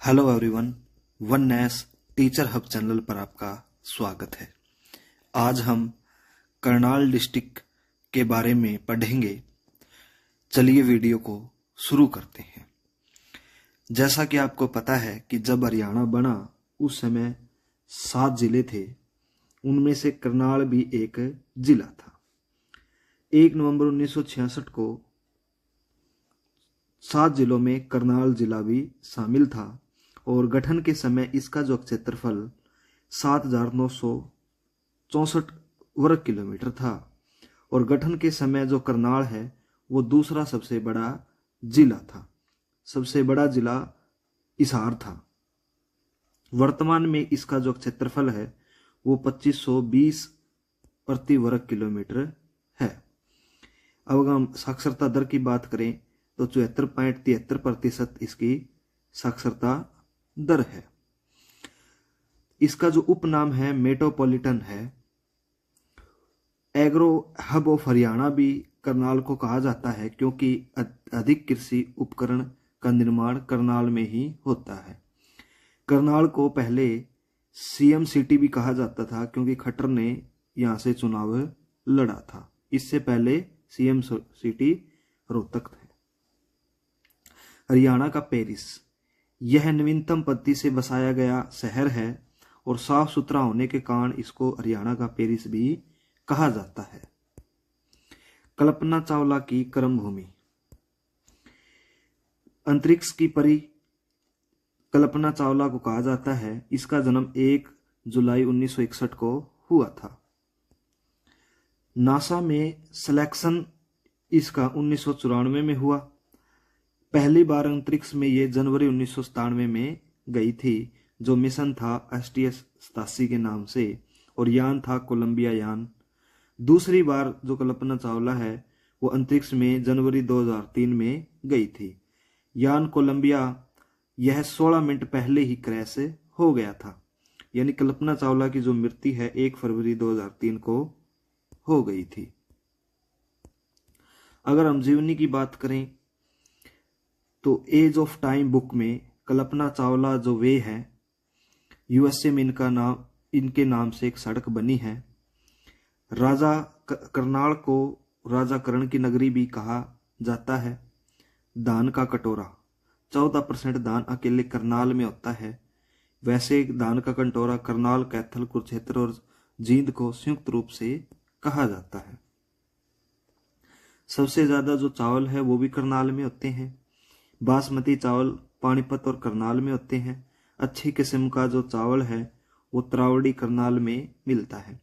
Hello everyone, one nice teacher hub channel पर आपका स्वागत है। आज हम करनाल डिस्ट्रिक्ट के बारे में पढ़ेंगे। चलिए वीडियो को शुरू करते हैं। जैसा कि आपको पता है कि जब हरियाणा बना उस समय 7 जिले थे, उनमें से करनाल भी एक जिला था। 1 नवंबर 1966 को 7 जिलों में करनाल जिला भी शामिल था और गठन के समय इसका जो क्षेत्रफल 7,964 वर्ग किलोमीटर था और गठन के समय जो करनाल है वो दूसरा सबसे बड़ा जिला था। सबसे बड़ा जिला हिसार था। वर्तमान में इसका जो क्षेत्रफल है वो 2520 प्रति वर्ग किलोमीटर है। अब अगर हम साक्षरता दर की बात करें तो 74.73% इसकी साक्षरता दर है। इसका जो उपनाम है मेट्रोपॉलिटन है। एग्रो हब ऑफ हरियाणा भी करनाल को कहा जाता है क्योंकि अधिक कृषि उपकरण का निर्माण करनाल में ही होता है। करनाल को पहले सीएम सिटी भी कहा जाता था क्योंकि खट्टर ने यहां से चुनाव लड़ा था। इससे पहले सीएम सिटी रोहतक है। हरियाणा का पेरिस, यह नवीनतम पद्धति से बसाया गया शहर है और साफ सुथरा होने के कारण इसको हरियाणा का पेरिस भी कहा जाता है। कल्पना चावला की कर्मभूमि, अंतरिक्ष की परी कल्पना चावला को कहा जाता है। इसका जन्म 1 जुलाई 1961 को हुआ था। नासा में सिलेक्शन इसका 1994 में हुआ। पहली बार अंतरिक्ष में ये जनवरी 1997 में गई थी, जो मिशन था STS-87 के नाम से और यान था कोलंबिया यान। दूसरी बार जो कल्पना चावला है वो अंतरिक्ष में जनवरी 2003 में गई थी। यान कोलंबिया यह 16 मिनट पहले ही क्रैश हो गया था, यानी कल्पना चावला की जो मृत्यु है 1 फरवरी 2003 को हो गई थी। अगर हम जीवनी की बात करें तो एज ऑफ टाइम बुक में कल्पना चावला जो वे है, USA में इनके नाम से एक सड़क बनी है। राजा करनाल को राजा करण की नगरी भी कहा जाता है। दान का कटोरा, 14% दान अकेले करनाल में होता है। वैसे दान का कटोरा करनाल, कैथल, कुरुक्षेत्र और जींद को संयुक्त रूप से कहा जाता है। सबसे ज्यादा जो चावल है वो भी करनाल में होते हैं। बासमती चावल पानीपत और करनाल में होते हैं। अच्छी किस्म का जो चावल है वो त्रावड़ी करनाल में मिलता है।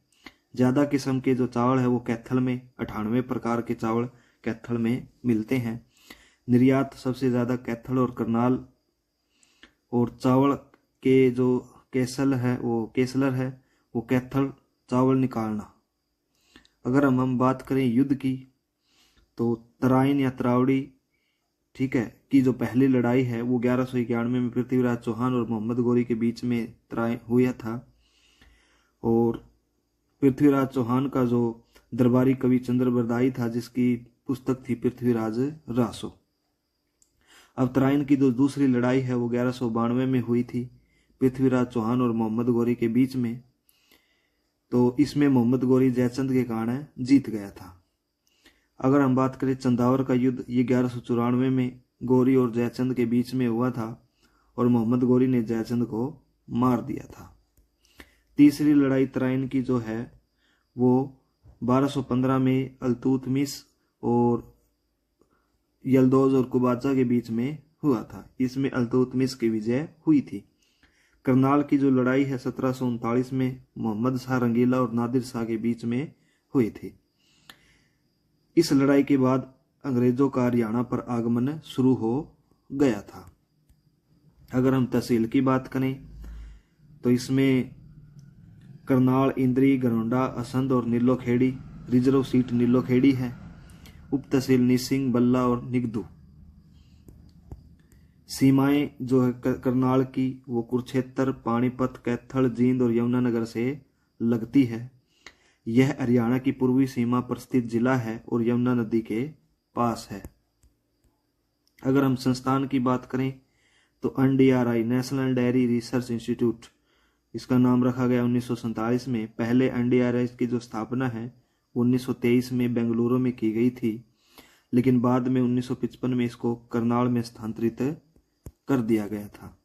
ज्यादा किस्म के जो चावल है वो कैथल में 98 प्रकार के चावल कैथल में मिलते हैं। निर्यात सबसे ज्यादा कैथल और करनाल और चावल के जो केसलर है वो कैथल चावल निकालना। अगर हम बात करें युद्ध की तो तराइन या त्रावड़ी, ठीक है, की जो पहली लड़ाई है वो 1191 में पृथ्वीराज चौहान और मोहम्मद गोरी के बीच में हुआ था। और पृथ्वीराज चौहान का जो दरबारी कवि चंद्र बरदाई था, जिसकी पुस्तक थी पृथ्वीराज रासो। अब तराइन की जो दूसरी लड़ाई है वो 1192 में हुई थी पृथ्वीराज चौहान और मोहम्मद गोरी के बीच में। तो इसमें मोहम्मद गोरी जयचंद के कारण जीत गया था। अगर हम बात करें चंदावर का युद्ध, ये 1194 में गोरी और जयचंद के बीच में हुआ था और मोहम्मद गोरी ने जयचंद को मार दिया था। तीसरी लड़ाई तराइन की जो है वो 1215 में अल्तुतमिश और यल्दौज और कुबाचा के बीच में हुआ था। इसमें अल्तुतमिश की विजय हुई थी। करनाल की जो लड़ाई है 1739 में मोहम्मद शाह रंगीला और नादिर शाह के बीच में हुई थी। इस लड़ाई के बाद अंग्रेजों का हरियाणा पर आगमन शुरू हो गया था। अगर हम तहसील की बात करें तो इसमें करनाल, इंद्री, गरोंडा, असंध और नीलोखेड़ी, रिजर्व सीट नीलोखेड़ी है। उप तहसील निसिंग, बल्ला और निगदू। सीमाएं जो है करनाल की वो कुरुक्षेत्र, पानीपत, कैथल, जींद और यमुनानगर से लगती है। यह हरियाणा की पूर्वी सीमा पर स्थित जिला है और यमुना नदी के पास है। अगर हम संस्थान की बात करें तो NDRI national dairy research institute इसका नाम रखा गया 1947 में। पहले NDRI की जो स्थापना है 1923 में बेंगलुरु में की गई थी, लेकिन बाद में 1955 में इसको करनाल में स्थानांतरित कर दिया गया था।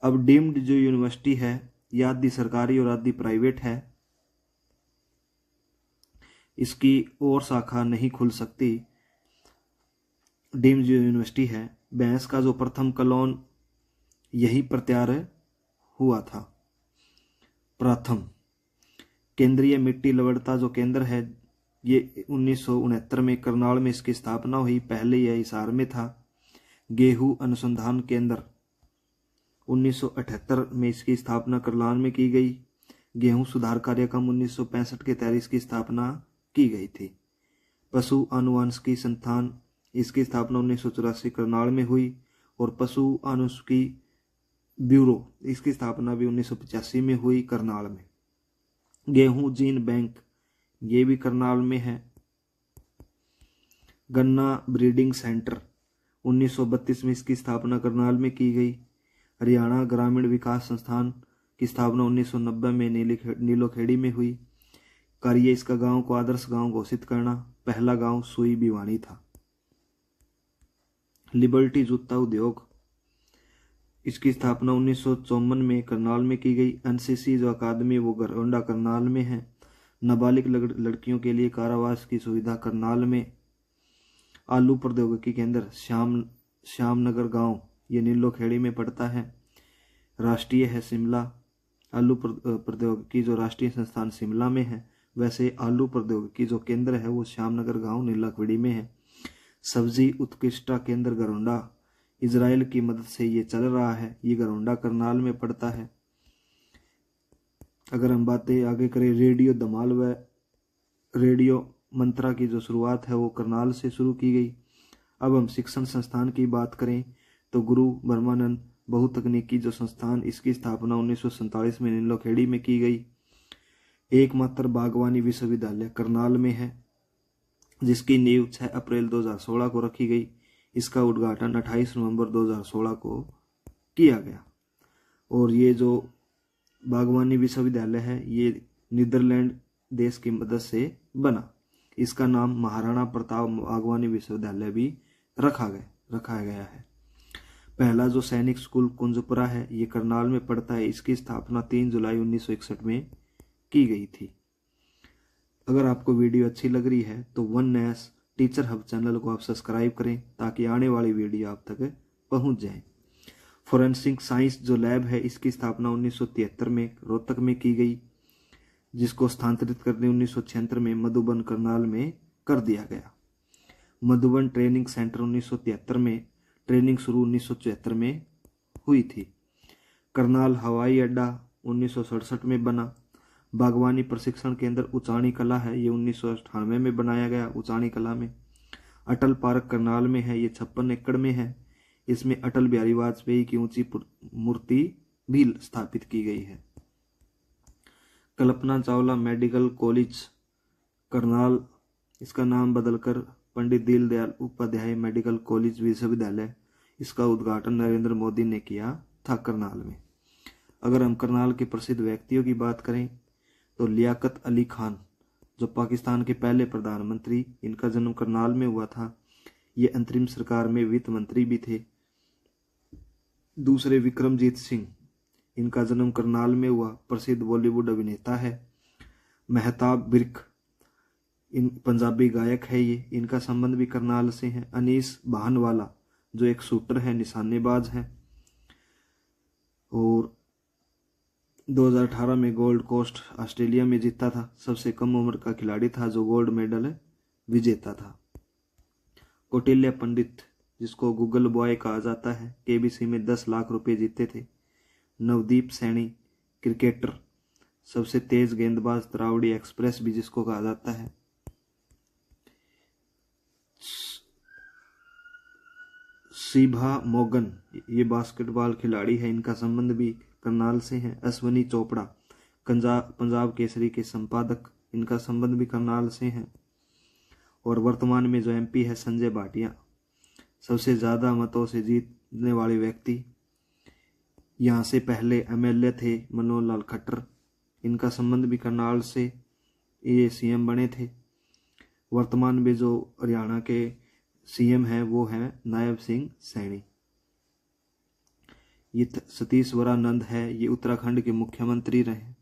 अब डीम्ड जो यूनिवर्सिटी है ये आधी सरकारी और आधी प्राइवेट है, इसकी और शाखा नहीं खुल सकती। डीम्ड जो यूनिवर्सिटी है, बैंस का जो प्रथम कॉलोन यही पर तैयार हुआ था। प्रथम केंद्रीय मिट्टी लवणता जो केंद्र है ये 1969 में करनाल में इसकी स्थापना हुई। पहले यह हिसार में था। गेहूं अनुसंधान केंद्र 1978 में इसकी स्थापना करनाल में की गई। गेहूं सुधार कार्यक्रम 1965 के तहत इसकी स्थापना की गई थी। पशु आनुवंशिकी संस्थान इसकी स्थापना 1984 करनाल में हुई और पशु आनुवंशिकी ब्यूरो इसकी स्थापना भी 1985 में हुई करनाल में। गेहूं जीन बैंक ये भी करनाल में है। गन्ना ब्रीडिंग सेंटर 1932 में इसकी स्थापना करनाल में की गई। हरियाणा ग्रामीण विकास संस्थान की स्थापना 1990 में नीलोखेड़ी में हुई। कार्य इसका गांव को आदर्श गांव घोषित करना। पहला गांव सुई भिवानी था। लिबर्टी जूता उद्योग इसकी स्थापना 1954 में करनाल में की गई। एनसीसी जो अकादमी वो गरोंडा करनाल में है। नाबालिग लड़कियों के लिए कारावास की सुविधा करनाल में। आलू प्रौद्योगिकी केंद्र श्यामनगर गांव ये नीलोखेड़ी में पड़ता है। राष्ट्रीय है शिमला। आलू प्रौद्योगिकी जो राष्ट्रीय संस्थान शिमला में है, वैसे आलू प्रौद्योगिकी जो केंद्र है वो श्यामनगर गांव नीलोखेड़ी में है। सब्जी उत्कृष्टता केंद्र गरोंडा, इजराइल की मदद से ये चल रहा है। ये गरोंडा करनाल में पड़ता है। अगर हम बातें आगे करें रेडियो धमाल व रेडियो मंत्रा की जो शुरुआत है वो करनाल से शुरू की गई। अब हम शिक्षण संस्थान की बात करें तो गुरु ब्रह्मानंद बहुतकनीकी जो संस्थान इसकी स्थापना 1947 में नीलोखेड़ी में की गई। एकमात्र बागवानी विश्वविद्यालय करनाल में है जिसकी नींव 6 अप्रैल 2016 को रखी गई। इसका उद्घाटन 28 नवंबर 2016 को किया गया। और ये जो बागवानी विश्वविद्यालय है ये नीदरलैंड देश की मदद से बना। इसका नाम महाराणा प्रताप बागवानी विश्वविद्यालय भी रखा गया है। पहला जो सैनिक स्कूल कुंजपुरा है ये करनाल में पड़ता है। इसकी स्थापना 3 जुलाई 1961 में की गई थी। अगर आपको वीडियो अच्छी लग रही है तो one nice teacher hub channel को आप सब्सक्राइब करें ताकि आने वाली वीडियो आप तक पहुंच जाए। फोरेंसिक साइंस जो लैब है इसकी स्थापना 1973 में रोहतक में की गई, जिसको स्थानांतरित करने 1976 में मधुबन करनाल में कर दिया गया। मधुबन ट्रेनिंग सेंटर 1973 में, ट्रेनिंग शुरू 1974 में हुई थी। करनाल हवाई अड्डा 1967 में बना। बागवानी प्रशिक्षण केंद्र उचानी कला है, ये 1998 में बनाया गया उचानी कला में। अटल पार्क करनाल में है, ये 56 एकड़ में है। इसमें अटल बिहारी वाजपेयी की ऊंची मूर्ति भी स्थापित की गई है। कल्पना चावला मेडिकल कॉलेज करनाल, इसका नाम बदलकर पंडित दीनदयाल उपाध्याय मेडिकल कॉलेज विश्वविद्यालय, इसका उद्घाटन नरेंद्र मोदी ने किया था करनाल में। अगर हम करनाल के प्रसिद्ध व्यक्तियों की बात करें तो लियाकत अली खान जो पाकिस्तान के पहले प्रधानमंत्री, इनका जन्म करनाल में हुआ था। ये अंतरिम सरकार में वित्त मंत्री भी थे। दूसरे विक्रमजीत सिंह, इनका जन्म करनाल में हुआ, प्रसिद्ध बॉलीवुड अभिनेता है। मेहताब बिर्क इन पंजाबी गायक है ये, इनका संबंध भी करनाल से है। अनीस बहानवाला जो एक शूटर है, निशानेबाज है और 2018 में गोल्ड कोस्ट ऑस्ट्रेलिया में जीता था। सबसे कम उम्र का खिलाड़ी था जो गोल्ड मेडल विजेता था। कौटिल्य पंडित जिसको गूगल बॉय कहा जाता है, केबीसी में 10 लाख रुपए जीते थे। नवदीप सैनी क्रिकेटर, सबसे तेज गेंदबाज त्रावड़ी एक्सप्रेस भी जिसको कहा जाता है। शिभा मोगन ये बास्केटबॉल खिलाड़ी है, इनका संबंध भी करनाल से है। अश्वनी चोपड़ा पंजाब केसरी के संपादक, इनका संबंध भी करनाल से है। और वर्तमान में जो एमपी है संजय भाटिया, सबसे ज्यादा मतों से जीत समझने वाले व्यक्ति, यहाँ से पहले एमएलए थे मनोहर लाल खट्टर, इनका संबंध भी करनाल से, ये सीएम बने थे। वर्तमान में जो हरियाणा के सीएम हैं वो हैं नायब सिंह सैनी। ये सतीश वरानंद है, ये उत्तराखंड के मुख्यमंत्री रहे।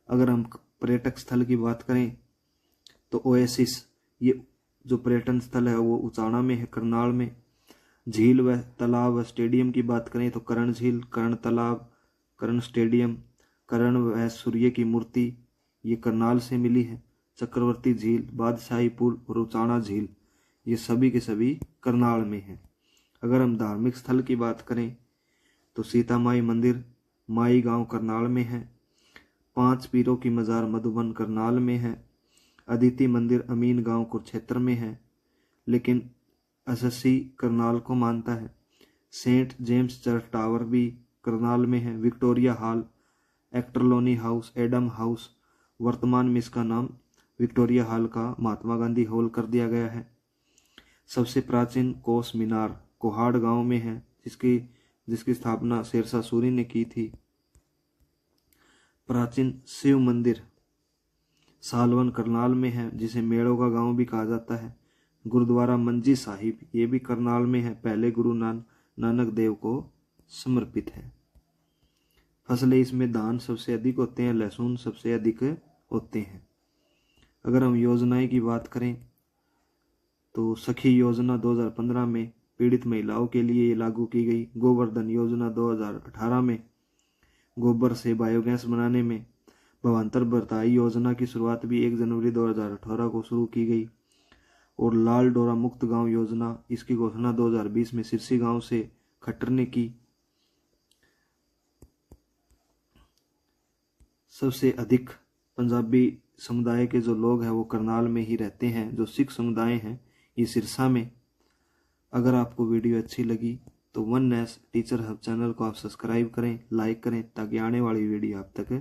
अगर हम पर्यटक स्थल की बात करें तो ओएसिस, ये जो पर्यटन स्थल है वो उचाना में है, करनाल में। झील व तालाब व स्टेडियम की बात करें तो करण झील, करण तालाब, करण स्टेडियम, करण व सूर्य की मूर्ति ये करनाल से मिली है। चक्रवर्ती झील, बादशाही पुल और उचाना झील ये सभी के सभी करनाल में है। अगर हम धार्मिक स्थल की बात करें तो सीता माई मंदिर माई गांव करनाल में है। 5 पीरों की मजार मधुबन करनाल में है। अदिति मंदिर अमीन गांव कुरुक्षेत्र में है, लेकिन एसएससी करनाल को मानता है। सेंट जेम्स चर्च टावर भी करनाल में है। Victoria hall, Ochterlony house, Adam house, वर्तमान में इसका नाम विक्टोरिया हॉल का महात्मा गांधी हॉल कर दिया गया है। सबसे प्राचीन कोस मीनार कोहाड़ गांव में है, जिसकी स्थापना शेरशाह सूरी ने की थी। प्राचीन शिव मंदिर सालवन करनाल में है, जिसे मेड़ों का गांव भी कहा जाता है। गुरुद्वारा मंजी साहिब ये भी करनाल में है, पहले गुरु नानक देव को समर्पित है। फसलें इसमें धान सबसे अधिक होते हैं, लहसुन सबसे अधिक होते हैं। अगर हम योजनाएं की बात करें तो सखी योजना 2015 में पीड़ित महिलाओं के लिए लागू की गई। गोवर्धन योजना 2018 में गोबर से बायोगैस बनाने में। भवांतर भरताई योजना की शुरुआत भी 1 जनवरी 2018 को शुरू की गई। और लाल डोरा मुक्त गांव योजना, इसकी घोषणा 2020 में सिरसी गांव से खट्टर ने की। सबसे अधिक पंजाबी समुदाय के जो लोग हैं वो करनाल में ही रहते हैं। जो सिख समुदाय हैं ये सिरसा में। अगर आपको वीडियो अच्छी लगी तो 1S टीचर हब चैनल को आप सब्सक्राइब करें, लाइक करें, ताकि आने वाली वीडियो आप तक